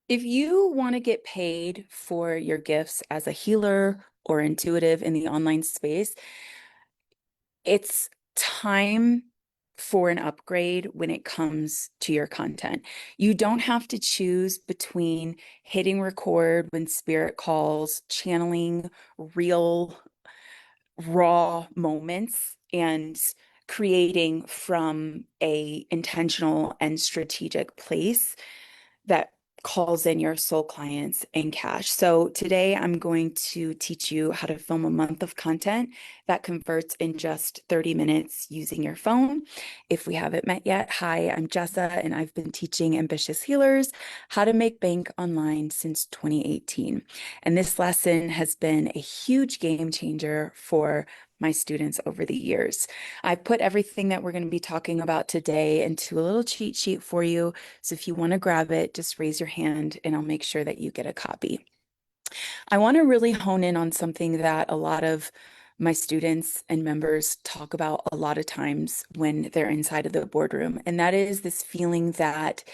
If you want to get paid for your gifts as a healer or intuitive in the online space, it's time for an upgrade when it comes to your content. You don't have to choose between hitting record when spirit calls, channeling real, raw moments, and creating from a intentional and strategic place that calls in your soul clients in cash. So today I'm going to teach you how to film a month of content that converts in just 30 minutes using your phone. If we haven't met yet, hi, I'm Jessa, and I've been teaching ambitious healers how to make bank online since 2018. And this lesson has been a huge game changer for my students over the years. I put everything that we're going to be talking about today into a little cheat sheet for you. So if you want to grab it, just raise your hand and I'll make sure that you get a copy. I want to really hone in on something that a lot of my students and members talk about a lot of times when they're inside of the boardroom, and that is this feeling that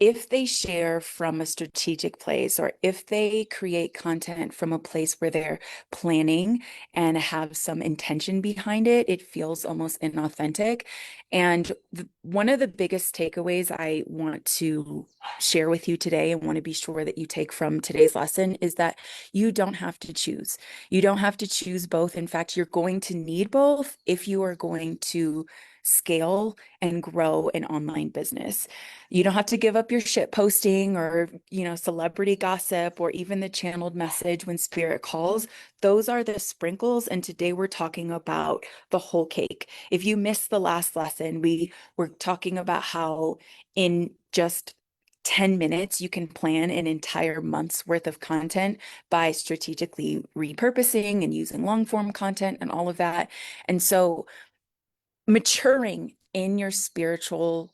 if they share from a strategic place or if they create content from a place where they're planning and have some intention behind it, it feels almost inauthentic. And one of the biggest takeaways I want to share with you today and want to be sure that you take from today's lesson is that you don't have to choose. You don't have to choose both. In fact, you're going to need both if you are going to scale and grow an online business. You don't have to give up your shit posting or, celebrity gossip or even the channeled message when spirit calls. Those are the sprinkles. And today we're talking about the whole cake. If you missed the last lesson, we were talking about how in just 10 minutes, you can plan an entire month's worth of content by strategically repurposing and using long form content and all of that. And so, maturing in your spiritual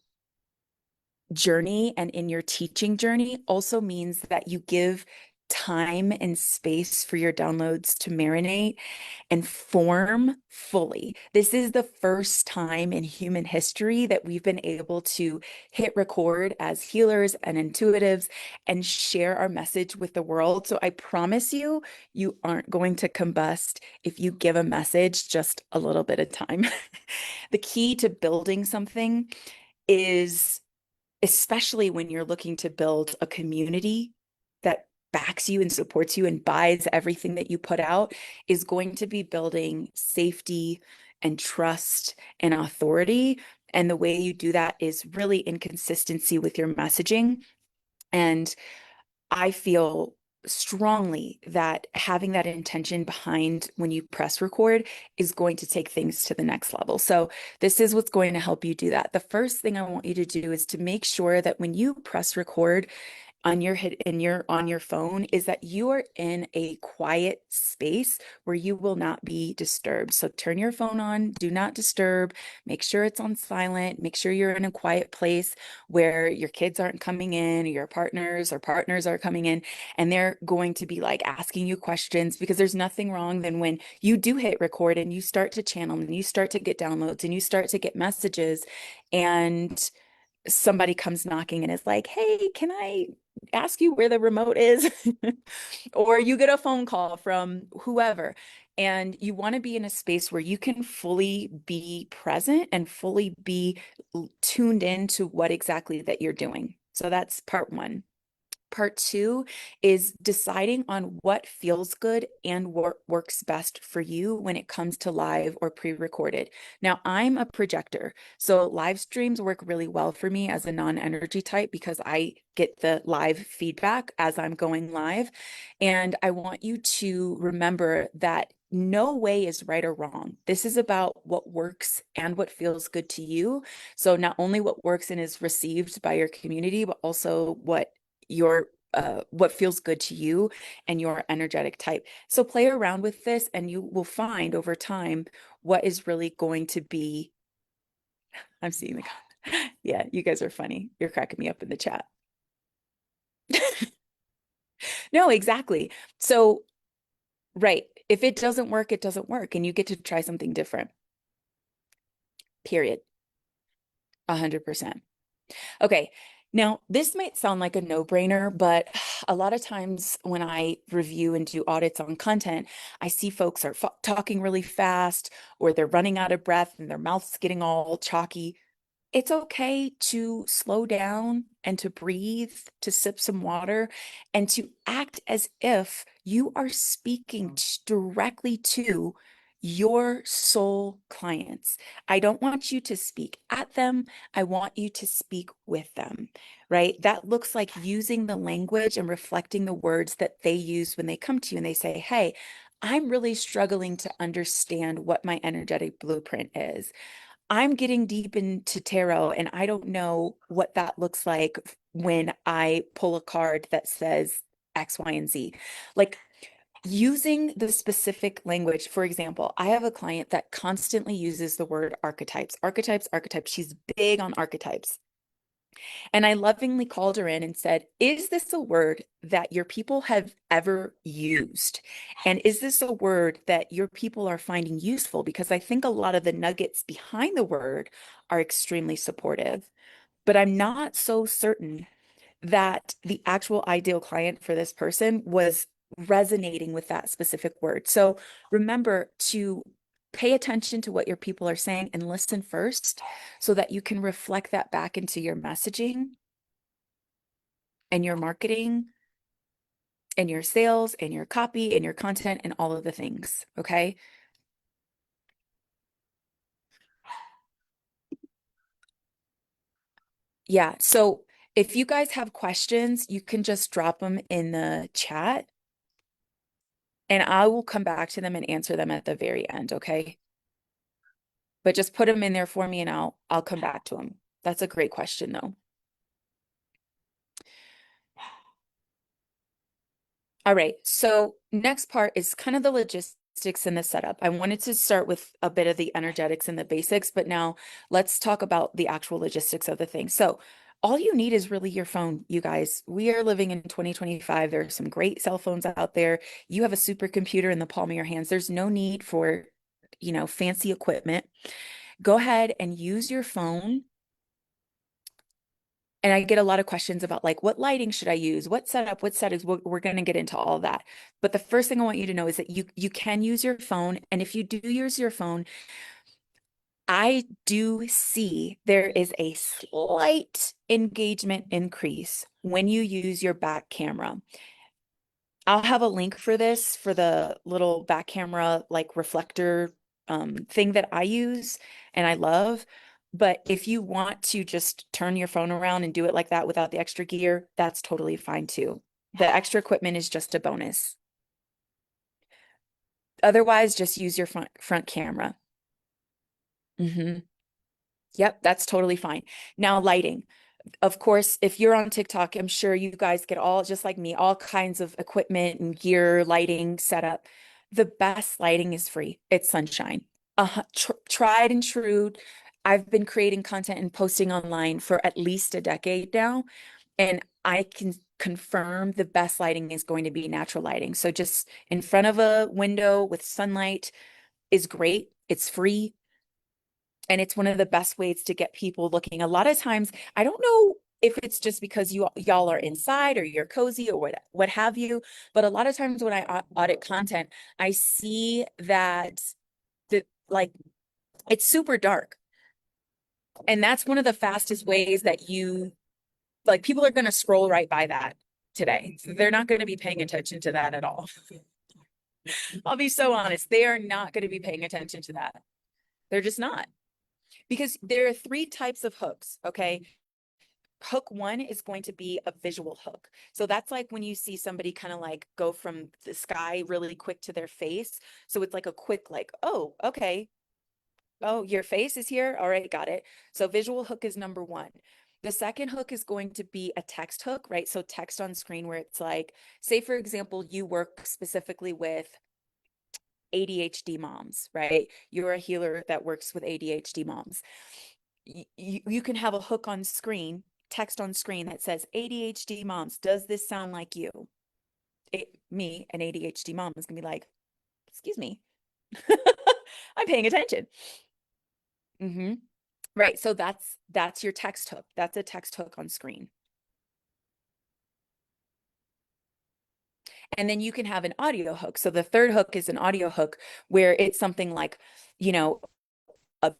journey and in your teaching journey also means that you give time and space for your downloads to marinate and form fully. This is the first time in human history that we've been able to hit record as healers and intuitives and share our message with the world. So I promise you, you aren't going to combust if you give a message just a little bit of time. The key to building something is, especially when you're looking to build a community that backs you and supports you and buys everything that you put out, is going to be building safety and trust and authority. And the way you do that is really in consistency with your messaging. And I feel strongly that having that intention behind when you press record is going to take things to the next level. So this is what's going to help you do that. The first thing I want you to do is to make sure that when you press record, on your hit in your on your phone, is that you are in a quiet space where you will not be disturbed. So turn your phone on, do not disturb, make sure it's on silent, make sure you're in a quiet place where your kids aren't coming in, or your partners are coming in, and they're going to be like asking you questions, because there's nothing wrong than when you do hit record and you start to channel and you start to get downloads and you start to get messages, and somebody comes knocking and is like, "Hey, can I ask you where the remote is?" Or you get a phone call from whoever. And you want to be in a space where you can fully be present and fully be tuned in to what exactly that you're doing. So that's part one. Part two is deciding on what feels good and what works best for you when it comes to live or pre-recorded. Now, I'm a projector, so live streams work really well for me as a non-energy type because I get the live feedback as I'm going live. And I want you to remember that no way is right or wrong. This is about what works and what feels good to you. So not only what works and is received by your community, but also what feels good to you and your energetic type. So play around with this and you will find over time what is really going to be. I'm seeing the yeah, you guys are funny. You're cracking me up in the chat. No, exactly. So, right. If it doesn't work, it doesn't work, and you get to try something different. Period. 100%. Okay. Now, this might sound like a no-brainer, but a lot of times when I review and do audits on content, I see folks are talking really fast or they're running out of breath and their mouth's getting all chalky. It's okay to slow down and to breathe, to sip some water, and to act as if you are speaking directly to your soul clients. I don't want you to speak at them. I want you to speak with them, right? That looks like using the language and reflecting the words that they use when they come to you and they say, "Hey, I'm really struggling to understand what my energetic blueprint is. I'm getting deep into tarot and I don't know what that looks like when I pull a card that says X, Y, and Z." Like using the specific language. For example, I have a client that constantly uses the word archetypes, archetypes, archetypes. She's big on archetypes. And I lovingly called her in and said, "Is this a word that your people have ever used? And is this a word that your people are finding useful?" Because I think a lot of the nuggets behind the word are extremely supportive, but I'm not so certain that the actual ideal client for this person was resonating with that specific word. So remember to pay attention to what your people are saying and listen first so that you can reflect that back into your messaging and your marketing and your sales and your copy and your content and all of the things. Okay. Yeah. So if you guys have questions, you can just drop them in the chat and I will come back to them and answer them at the very end. Okay. But just put them in there for me and I'll come back to them. That's a great question though. All right. So next part is kind of the logistics and the setup. I wanted to start with a bit of the energetics and the basics, but now let's talk about the actual logistics of the thing. So all you need is really your phone, you guys. We are living in 2025. There are some great cell phones out there. You have a supercomputer in the palm of your hands. There's no need for, fancy equipment. Go ahead and use your phone. And I get a lot of questions about like, what lighting should I use? What setup? What settings? We're going to get into all of that. But the first thing I want you to know is that you can use your phone. And if you do use your phone, I do see there is a slight engagement increase when you use your back camera. I'll have a link for this for the little back camera like reflector thing that I use and I love. But if you want to just turn your phone around and do it like that without the extra gear, that's totally fine too. The extra equipment is just a bonus. Otherwise, just use your front camera. Hmm. Yep, that's totally fine. Now, lighting. Of course, if you're on TikTok, I'm sure you guys get all, just like me, all kinds of equipment and gear, lighting setup. The best lighting is free. It's sunshine. Tried and true. I've been creating content and posting online for at least a decade now, and I can confirm the best lighting is going to be natural lighting. So just in front of a window with sunlight is great. It's free. And it's one of the best ways to get people looking. A lot of times, I don't know if it's just because y'all are inside or you're cozy or what have you, but a lot of times when I audit content, I see that like it's super dark. And that's one of the fastest ways that you like people are going to scroll right by that today. So they're not going to be paying attention to that at all. I'll be so honest, they are not going to be paying attention to that. They're just not. Because there are three types of hooks, okay? Hook one is going to be a visual hook. So that's like when you see somebody kind of like go from the sky really quick to their face. So it's like a quick, like, oh, okay. Oh, your face is here. All right, got it. So visual hook is number one. The second hook is going to be a text hook, right? So text on screen where it's like, say, for example, you work specifically with ADHD moms, right? You're a healer that works with ADHD moms. You can have a hook on screen, text on screen that says ADHD moms, does this sound like you? Me, an ADHD mom, is gonna be like, excuse me, I'm paying attention. Hmm. Right. So that's your text hook. That's a text hook on screen. And then you can have an audio hook. So the third hook is an audio hook where it's something like, you know, a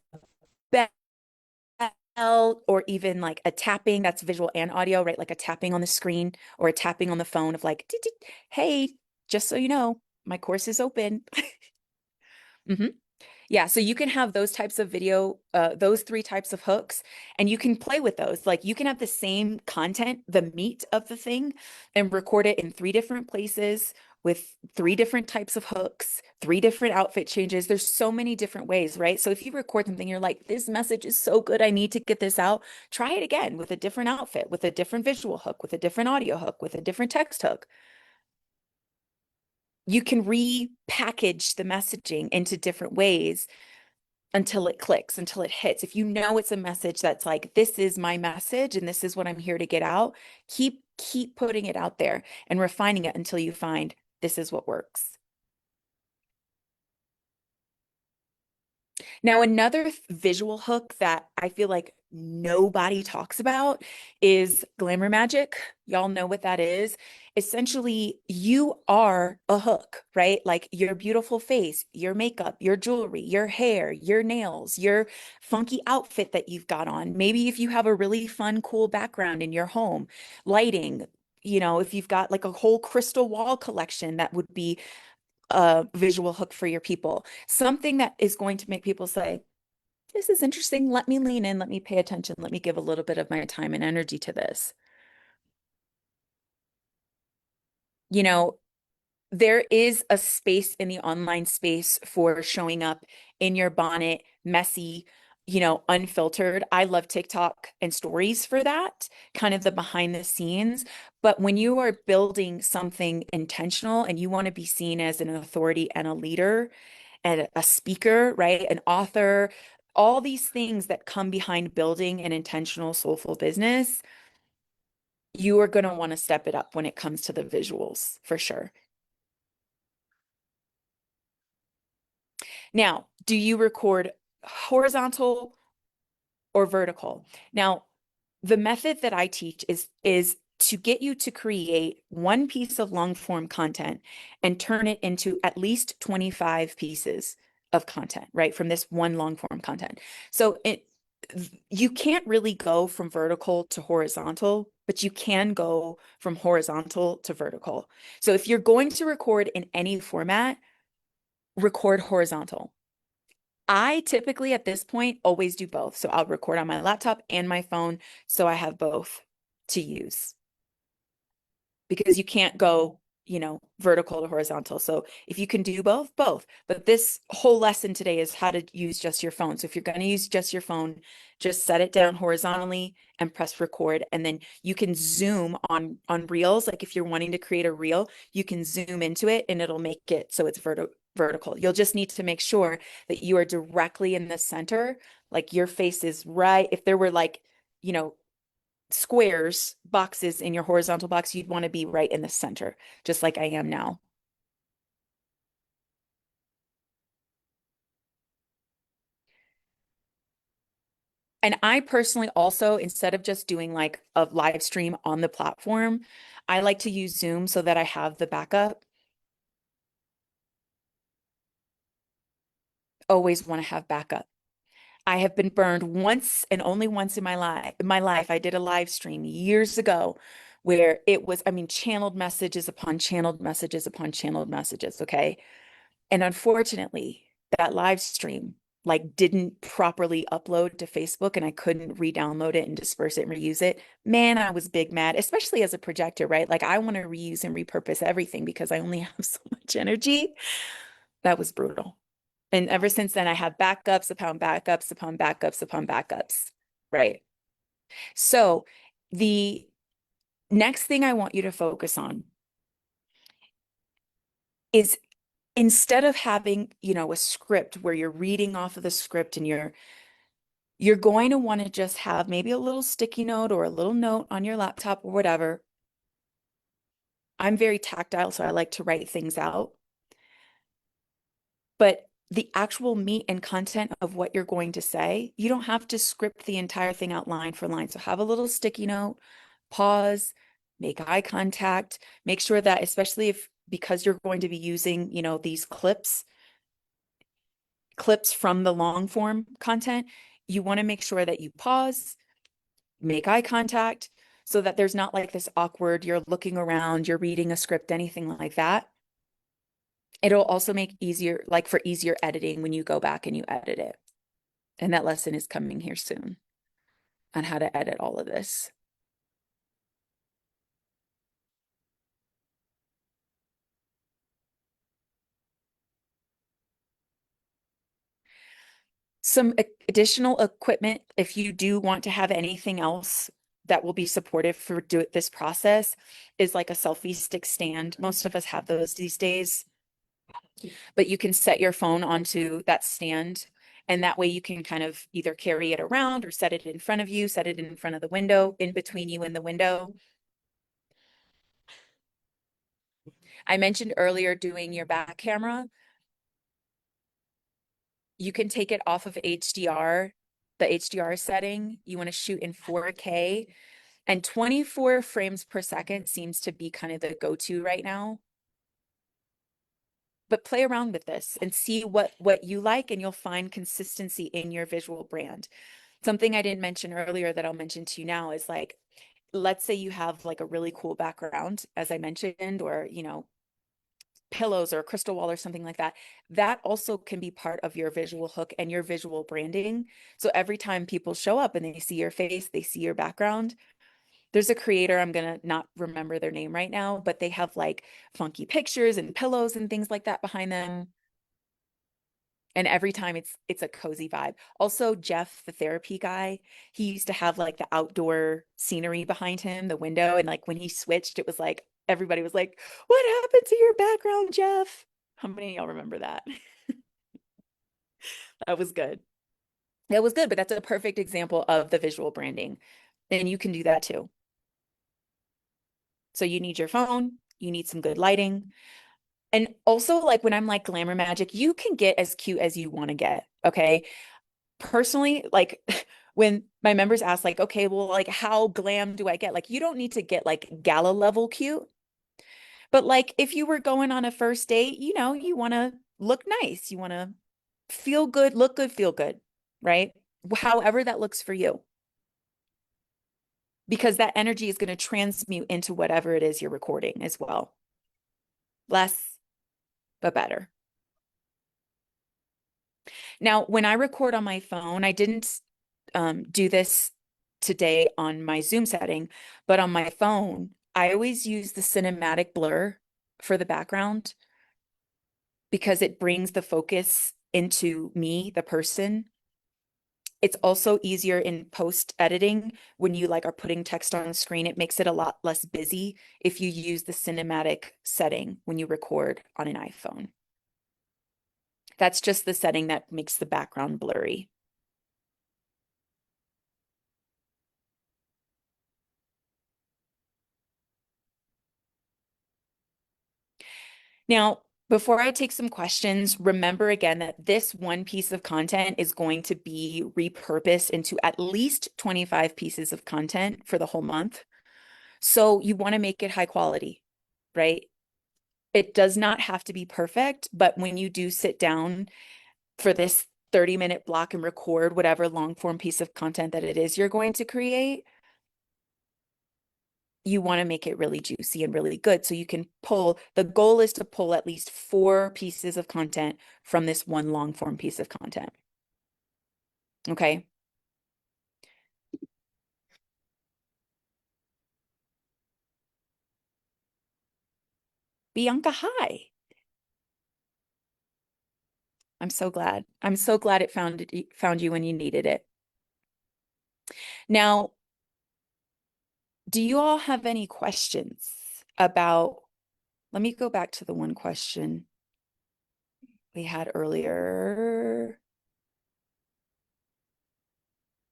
bell or even like a tapping that's visual and audio, right? Like a tapping on the screen or a tapping on the phone of like, "Tick, tick, hey, just so you know, my course is open." Mhm. Yeah, so you can have those types of video, those three types of hooks, and you can play with those. Like you can have the same content, the meat of the thing, and record it in three different places with three different types of hooks, three different outfit changes. There's so many different ways, right? So if you record something, you're like, this message is so good, I need to get this out. Try it again with a different outfit, with a different visual hook, with a different audio hook, with a different text hook. You can repackage the messaging into different ways until it clicks, until it hits. If you know it's a message that's like, this is my message and this is what I'm here to get out, keep putting it out there and refining it until you find this is what works. Now, another visual hook that I feel like nobody talks about is glamour magic. Y'all know what that is. Essentially, you are a hook, right? Like your beautiful face, your makeup, your jewelry, your hair, your nails, your funky outfit that you've got on. Maybe if you have a really fun, cool background in your home, lighting, if you've got like a whole crystal wall collection, that would be a visual hook for your people. Something that is going to make people say, this is interesting. Let me lean in. Let me pay attention. Let me give a little bit of my time and energy to this. You know, there is a space in the online space for showing up in your bonnet, messy, unfiltered. I love TikTok and stories for that, kind of the behind the scenes. But when you are building something intentional and you want to be seen as an authority and a leader and a speaker, right? An author, all these things that come behind building an intentional, soulful business, you are going to want to step it up when it comes to the visuals for sure. Now, do you record horizontal or vertical? Now, the method that I teach is to get you to create one piece of long form content and turn it into at least 25 pieces of content, right? From this one long form content. So you can't really go from vertical to horizontal, but you can go from horizontal to vertical. So if you're going to record in any format, record horizontal. I typically at this point always do both. So I'll record on my laptop and my phone so I have both to use because you can't go, vertical to horizontal. So if you can do both, both. But this whole lesson today is how to use just your phone. So if you're going to use just your phone, just set it down horizontally and press record. And then you can zoom on reels. Like if you're wanting to create a reel, you can zoom into it and it'll make it so it's vertical. You'll just need to make sure that you are directly in the center, like your face is right. If there were like, you know, squares, boxes in your horizontal box, you'd want to be right in the center, just like I am now. And I personally also, instead of just doing like a live stream on the platform, I like to use Zoom so that I have the backup. Always want to have backup. I have been burned once and only once in my life. I did a live stream years ago where it was, I mean, channeled messages upon channeled messages upon channeled messages, okay? And unfortunately, that live stream like didn't properly upload to Facebook and I couldn't re-download it and disperse it and reuse it. Man, I was big mad, especially as a projector, right? Like I want to reuse and repurpose everything because I only have so much energy. That was brutal. And ever since then, I have backups upon backups upon backups upon backups. Right. So the next thing I want you to focus on is instead of having, a script where you're reading off of the script and you're going to want to just have maybe a little sticky note or a little note on your laptop or whatever. I'm very tactile, so I like to write things out. But the actual meat and content of what you're going to say, you don't have to script the entire thing out line for line. So have a little sticky note, pause, make eye contact, make sure that, especially if because you're going to be using, these clips from the long form content, you want to make sure that you pause, make eye contact so that there's not like this awkward, you're looking around, you're reading a script, anything like that. It'll also make easier, like for easier editing when you go back and you edit it. And that lesson is coming here soon on how to edit all of this. Some additional equipment, if you do want to have anything else that will be supportive for this process, is like a selfie stick stand. Most of us have those these days, but you can set your phone onto that stand. And that way you can kind of either carry it around or set it in front of you, set it in front of the window, in between you and the window. I mentioned earlier doing your back camera. You can take it off of HDR, the HDR setting. You want to shoot in 4K, and 24 frames per second seems to be kind of the go-to right now. But play around with this and see what you like, and you'll find consistency in your visual brand. Something I didn't mention earlier that I'll mention to you now is like, let's say you have like a really cool background, as I mentioned, or, pillows or a crystal wall or something like that. That also can be part of your visual hook and your visual branding. So every time people show up and they see your face, they see your background. There's a creator, I'm gonna not remember their name right now, but they have like funky pictures and pillows and things like that behind them. And every time it's a cozy vibe. Also, Jeff, the therapy guy, he used to have like the outdoor scenery behind him, the window, and like when he switched, it was like everybody was like, "What happened to your background, Jeff?" How many of y'all remember that? That was good. That was good, but that's a perfect example of the visual branding. And you can do that too. So you need your phone, you need some good lighting. And also, like when I'm like glamour magic, you can get as cute as you want to get. Okay. Personally, like when my members ask, like, okay, well, like, how glam do I get? Like, you don't need to get like gala level cute, but like if you were going on a first date, you want to look nice, you want to feel good, look good, feel good, right? However that looks for you, because that energy is going to transmute into whatever it is you're recording as well. Less, but better. Now, when I record on my phone, I didn't do this today on my Zoom setting, but on my phone, I always use the cinematic blur for the background because it brings the focus into me, the person. It's also easier in post editing when you like are putting text on the screen. It makes it a lot less busy if you use the cinematic setting when you record on an iPhone. That's just the setting that makes the background blurry. Now, before I take some questions, remember again that this one piece of content is going to be repurposed into at least 25 pieces of content for the whole month. So you want to make it high quality, right? It does not have to be perfect, but when you do sit down for this 30-minute block and record whatever long form piece of content that it is you're going to create, you want to make it really juicy and really good. So you can the goal is to pull at least 4 pieces of content from this one long form piece of content. Okay. Bianca, hi. I'm so glad. I'm so glad it found you when you needed it. Now, do you all have any questions about, let me go back to the one question we had earlier.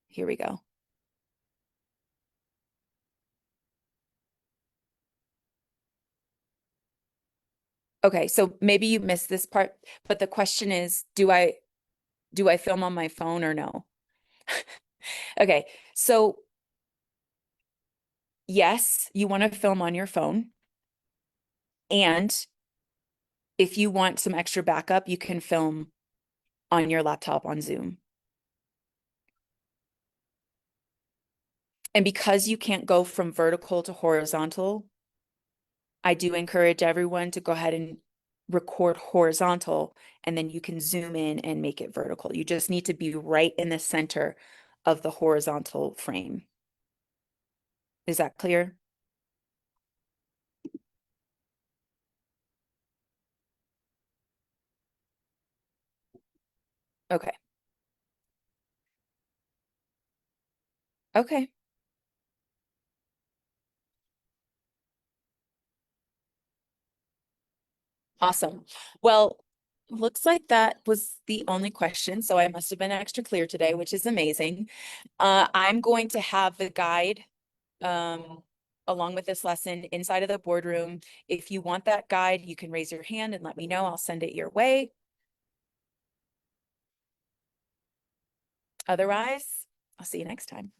Here we go. Okay, so maybe you missed this part, but the question is, do I film on my phone or no? Okay, so yes, you want to film on your phone, and If you want some extra backup, you can film on your laptop on Zoom. And because you can't go from vertical to horizontal, I do encourage everyone to go ahead and record horizontal, and then you can zoom in and make it vertical. You just need to be right in the center of the horizontal frame. Is that clear? Okay. Okay. Awesome. Well, looks like that was the only question, so I must have been extra clear today, which is amazing. I'm going to have the guide along with this lesson inside of the boardroom. If you want that guide, you can raise your hand and let me know. I'll send it your way. Otherwise, I'll see you next time.